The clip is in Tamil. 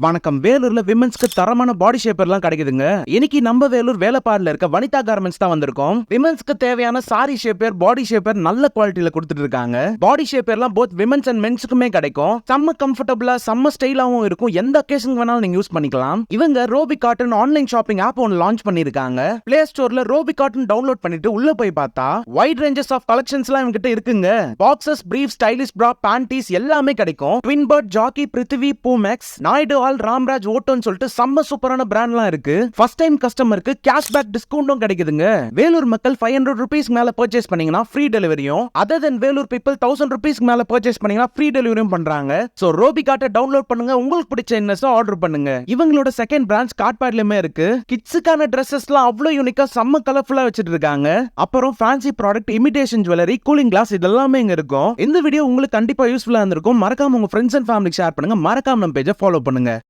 வணக்கம். வேலூர்ல விமென்ஸ்க்கு தரமான பாடி ஷேப்பர்லாம் கிடைக்குதுங்க. இன்னைக்கு நம்ம வேலூர் வேலப்பாடில இருக்க வனிதா கார்மெண்ட்ஸ் தான் வந்திருக்கோம். விமென்ஸ்க்கு தேவையான சாரி ஷேப்பர், பாடி ஷேப்பர் நல்ல குவாலிட்டில கொடுத்துட்டு இருக்காங்க. பாடி ஷேப்பர்லாம் போத் விமென்ஸ் அண்ட் மென்ஸ்க்குமே கிடைக்கும். செம்ம கம்ஃபர்டபுளா, செம்ம ஸ்டைலாவும் இருக்கும். எந்த அக்கேஷனுக்கு வேணாலும் நீங்க யூஸ் பண்ணிக்கலாம். இவங்க ரோபி காட்டன் ஆன்லைன் ஷாப்பிங் ஆப் ஒன்னு லான்ச் பண்ணிருக்காங்க. பிளே ஸ்டோர்ல ரோபி காட்டன் டவுன்லோட் பண்ணிட்டு உள்ள போய் பார்த்தா வைட் ரேஞ்சஸ் ஆஃப் கலெக்ஷன்ஸ்லாம் இவங்க கிட்ட இருக்குங்க. பாக்ஸஸ், பிரீஃப், ஸ்டைலிஷ் பிரா, பேண்டீஸ் எல்லாமே கிடைக்கும். ட்வின் பர்ட், ஜாக்கி, பிருத்திவி, பூமெக்ஸ், நாயுடு, ராம்ராஜ், ஓட்டோன்னு சொல்லிட்டு செம்ம சூப்பரான பிராண்ட்லாம் இருக்கு. ஃபர்ஸ்ட் டைம் கஸ்டமருக்கு கேஷ்பேக் டிஸ்கவுண்டும் கிடைக்குதுங்க. வேலூர் மக்கள் 500 rupees மேல பர்ச்சேஸ் பண்ணீங்கன்னா ஃப்ரீ டெலிவரியும், அதர் தென் வேலூர் பீப்பிள் 1000 rupees மேல பர்ச்சேஸ் பண்ணீங்கன்னா ஃப்ரீ டெலிவரியும் பண்றாங்க. சோ ரோபி கார்ட்டை டவுன்லோட் பண்ணுங்க, உங்களுக்கு பிடிச்ச இன்னஸ் ஆர்டர் பண்ணுங்க. இவங்களோட செகண்ட் பிரான்ச் காட்பாட்லயுமே இருக்கு. கிட்ஸுக்கான ட்ரெஸ்ஸஸ்லாம் அவ்வளவு யூனிக்கா செம்ம கலர்ஃபுல்லா வச்சிட்டு இருக்காங்க. அப்புறம் fancy product, imitation jewellery, cooling glass இதெல்லாமே இங்க இருக்கும். இந்த வீடியோ உங்களுக்கு கண்டிப்பா யூஸ்ஃபுல்லா இருந்திருக்கும். மறக்காம உங்க ஃப்ரெண்ட்ஸ் அண்ட் ஃபேமிலிக்கு ஷேர் பண்ணுங்க. மறக்காம நம்ம பேஜை ஃபாலோ பண்ணுங்க.